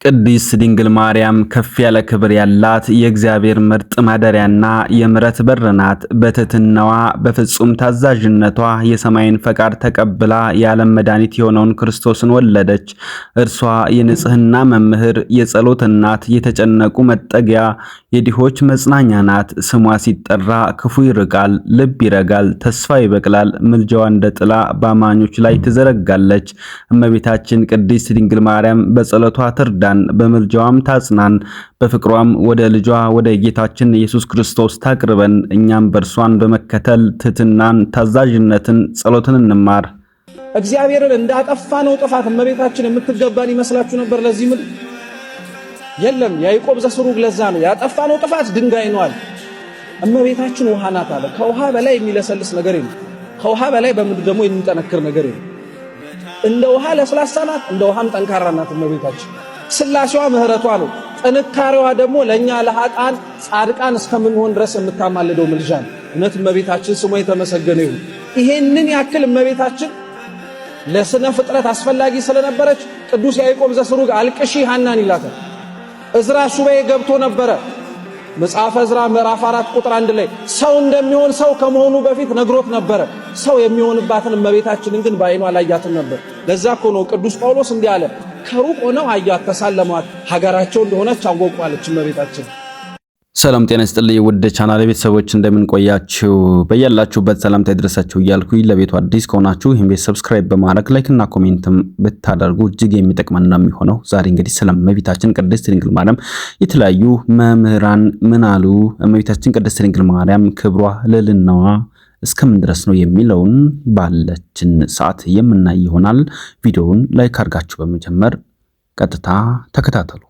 ቅድስት ድንግል ማርያም ከፍ ያለ ክብር ያላት የእግዚአብሔር ምርጥ ማደሪያና የምሕረት በር ናት። በትሕትናዋ በፍጹም ታዛዥነቷ የሰማይን ፈቃድ ተቀብላ የዓለም መድኃኒት የሆነውን ክርስቶስን ወለደች። እርሷ የንጽሕና መምህር፣ የጸሎት እናት፣ የተጨነቁ መጠጊያ፣ የድሆች መጽናኛ ናት። ስሟ ሲጠራ ክፉ ይርቃል፣ ልብ ይረጋል፣ ተስፋ ይበቅላል። ምልጃዋ እንደ ጥላ በአማኞች ላይ ትዘረጋለች። እመቤታችን ቅድስት ድንግል ማርያም በጸሎቷ ትርዳን፣ በምልጃዋም ታጽናን፣ በፍቅሯም ወደ ልጇ ወደ ጌታችን ኢየሱስ ክርስቶስ ታቅርበን። እኛም በእርሷን በመከተል ትሕትናን፣ ታዛዥነትን፣ ጸሎትን እንማር። እግዚአብሔርን እንዳጠፋነው ጥፋት እመቤታችን የምትገባን ይመስላችሁ ነበር? ለዚህ ምድር የለም። ያዕቆብ ዘስሩግ ለዛ ነው ያጠፋነው ጥፋት ድንጋይ ነው አለ። እመቤታችን ውሃ ናት አለ። ከውሃ በላይ የሚለሰልስ ነገር የለም። ከውሃ በላይ በምድር ደግሞ የሚጠነክር ነገር የለም። እንደ ውሃ ለስላሳ ናት፣ እንደ ውሃም ጠንካራ ናት እመቤታችን። ስላሴዋ ምህረቷ ነው። ጥንካሬዋ ደግሞ ለኛ ለኃጥአን ጻድቃን እስከምንሆን ድረስ የምታማልደው ምልጃ ነው። እውነት እመቤታችን ስሟ የተመሰገነ ይሁን። ይሄንን ያክል እመቤታችን ለስነ ፍጥረት አስፈላጊ ስለነበረች ቅዱስ ያዕቆብ ዘስሩግ አልቅሺ ሐናን ይላታል። እዝራ ሱባኤ ገብቶ ነበረ። መጽሐፈ እዝራ ምዕራፍ 4 ቁጥር 1 ላይ ሰው እንደሚሆን ሰው ከመሆኑ በፊት ነግሮት ነበረ። ሰው የሚሆንባትን እመቤታችንን ግን በዓይኗ አላያትም ነበር። ለዛ እኮ ነው ቅዱስ ጳውሎስ እንዲህ አለ፣ ከሩቅ ሆነው አያት፣ ተሳለሟት፣ ሀገራቸው እንደሆነች አወቋለች እመቤታችን። ሰላም ጤና ይስጥልኝ ውድ ቻናል ቤተሰቦች፣ እንደምን ቆያችሁ? በያላችሁበት ሰላምታ ይድረሳችሁ እያልኩኝ ለቤቱ አዲስ ከሆናችሁ ይህን ቤት ሰብስክራይብ በማድረግ ላይክ እና ኮሜንትም ብታደርጉ እጅግ የሚጠቅመን ነው የሚሆነው። ዛሬ እንግዲህ ስለ እመቤታችን ቅድስት ድንግል ማርያም የተለያዩ መምህራን ምን አሉ፣ እመቤታችን ቅድስት ድንግል ማርያም ክብሯ ልዕልናዋ እስከምን ድረስ ነው የሚለውን ባለችን ሰዓት የምናይ ይሆናል። ቪዲዮውን ላይክ አድርጋችሁ በመጀመር ቀጥታ ተከታተሉ።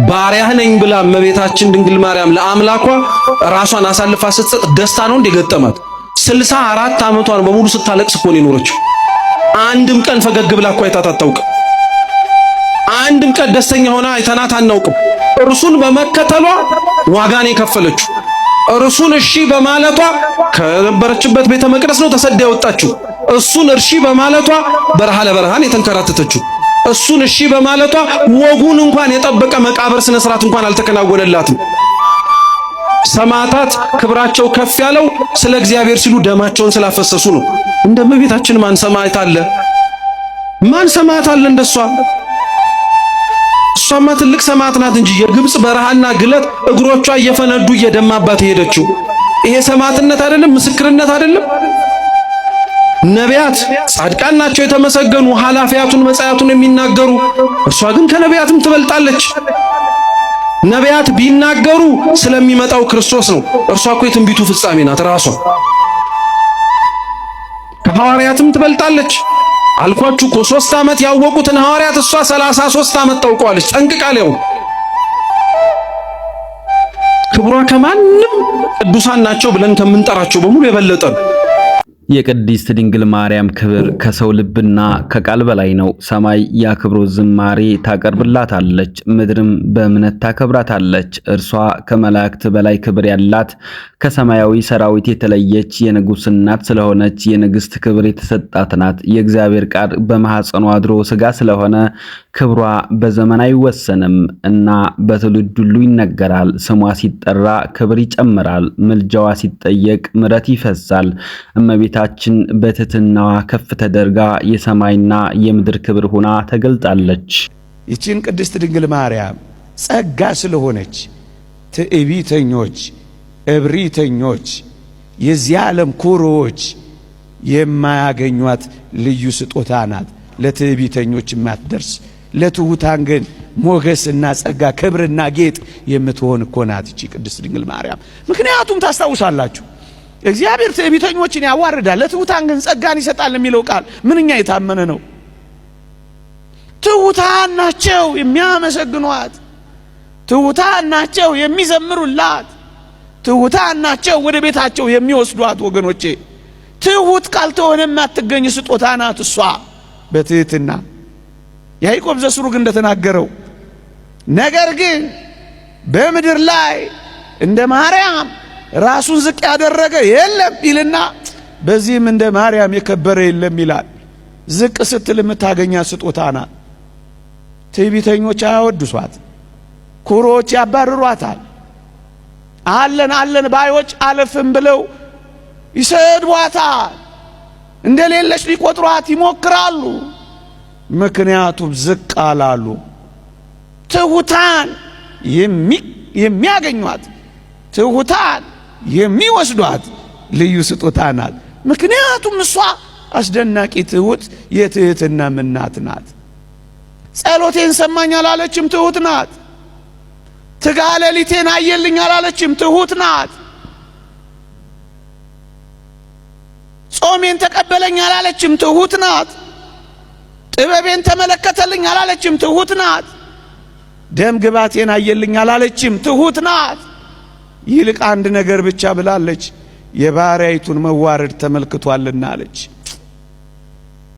ባሪያህ ነኝ ብላ እመቤታችን ድንግል ማርያም ለአምላኳ ራሷን አሳልፋ ስትሰጥ ደስታ ነው እንደገጠማት። 64 ዓመቷን በሙሉ ስታለቅስ እኮ ነው የኖረችው። አንድም ቀን ፈገግ ብላ እኮ አይታት አታውቅም። አንድም ቀን ደስተኛ ሆና አይተናት አናውቅም። እርሱን በመከተሏ ዋጋን የከፈለችው፣ እርሱን እሺ በማለቷ ከነበረችበት ቤተ መቅደስ ነው ተሰዳ የወጣችው። እሱን እሺ በማለቷ በረሃ ለበረሃን የተንከራተተችው። እሱን እሺ በማለቷ ወጉን እንኳን የጠበቀ መቃብር ስነ ስርዓት እንኳን አልተከናወነላትም። ሰማዕታት ክብራቸው ከፍ ያለው ስለ እግዚአብሔር ሲሉ ደማቸውን ስላፈሰሱ ነው። እንደ እመቤታችን ማን ሰማዕት አለ? ማን ሰማዕት አለ እንደሷ? እሷማ ትልቅ ሰማዕት ናት እንጂ የግብጽ በረሃና ግለት እግሮቿ እየፈነዱ እየደማባት ሄደችው። ይሄ ሰማዕትነት አይደለም? ምስክርነት አይደለም? ነቢያት ጻድቃን ናቸው የተመሰገኑ፣ ኃላፊያቱን መጻያቱን የሚናገሩ። እርሷ ግን ከነቢያትም ትበልጣለች። ነቢያት ቢናገሩ ስለሚመጣው ክርስቶስ ነው። እርሷ እኮ የትንቢቱ ፍጻሜ ናት ራሷ። ከሐዋርያትም ትበልጣለች። አልኳችሁ እኮ 3 ዓመት ያወቁትን ሐዋርያት እሷ 33 ዓመት ታውቀዋለች ጠንቅቃ። ሊያው ክብሯ ከማንም ቅዱሳን ናቸው ብለን ከምንጠራቸው በሙሉ የበለጠ ነው። የቅድስት ድንግል ማርያም ክብር ከሰው ልብና ከቃል በላይ ነው። ሰማይ የአክብሮት ዝማሬ ታቀርብላታለች፣ ምድርም በእምነት ታከብራታለች። እርሷ ከመላእክት በላይ ክብር ያላት ከሰማያዊ ሰራዊት የተለየች የንጉሥ እናት ስለሆነች የንግሥት ክብር የተሰጣት ናት። የእግዚአብሔር ቃል በማኅፀኗ አድሮ ሥጋ ስለሆነ ክብሯ በዘመን አይወሰንም እና በትውልድ ሁሉ ይነገራል። ስሟ ሲጠራ ክብር ይጨምራል፣ ምልጃዋ ሲጠየቅ ምሕረት ይፈሳል። እመቤታችን በትሕትናዋ ከፍ ተደርጋ የሰማይና የምድር ክብር ሆና ተገልጣለች። ይቺን ቅድስት ድንግል ማርያም ጸጋ ስለሆነች ትዕቢተኞች፣ እብሪተኞች፣ የዚህ ዓለም ኩሮዎች የማያገኟት ልዩ ስጦታ ናት። ለትዕቢተኞች የማትደርስ ለትሑታን ግን ሞገስና ጸጋ ክብርና ጌጥ የምትሆን እኮ ናት ይቺ ቅድስት ድንግል ማርያም። ምክንያቱም ታስታውሳላችሁ እግዚአብሔር ትዕቢተኞችን ያዋርዳል፣ ለትሑታን ግን ጸጋን ይሰጣል የሚለው ቃል ምንኛ የታመነ ነው። ትሑታን ናቸው የሚያመሰግኗት፣ ትሑታን ናቸው የሚዘምሩላት፣ ትሑታን ናቸው ወደ ቤታቸው የሚወስዷት። ወገኖቼ ትሑት ካልተሆነ የማትገኝ ስጦታ ናት እሷ በትሕትና። ያዕቆብ ዘስሩግ እንደተናገረው ነገር ግን በምድር ላይ እንደ ማርያም ራሱን ዝቅ ያደረገ የለም ይልና በዚህም እንደ ማርያም የከበረ የለም ይላል። ዝቅ ስትል የምታገኛት ስጦታ ናት። ትዕቢተኞች አያወድሷት፣ ኩሮዎች ያባርሯታል። አለን አለን ባዮች አለፍም ብለው ይሰድቧታል። እንደሌለች ሊቆጥሯት ይሞክራሉ። ምክንያቱም ዝቅ አላሉ። ትሑታን የሚያገኟት፣ ትሑታን የሚወስዷት ልዩ ስጦታ ናት። ምክንያቱም እሷ አስደናቂ ትሑት የትሕትና እናት ናት። ጸሎቴን ሰማኝ አላለችም፣ ትሑት ናት። ትጋሃ ሌሊቴን አየልኝ አላለችም፣ ትሑት ናት። ጾሜን ተቀበለኝ አላለችም፣ ትሑት ናት። ጥበቤን ተመለከተልኝ አላለችም፣ ትሑት ናት። ደም ግባቴን አየልኝ አላለችም፣ ትሑት ናት። ይልቅ አንድ ነገር ብቻ ብላለች፣ የባሪያይቱን መዋረድ ተመልክቷልና አለች።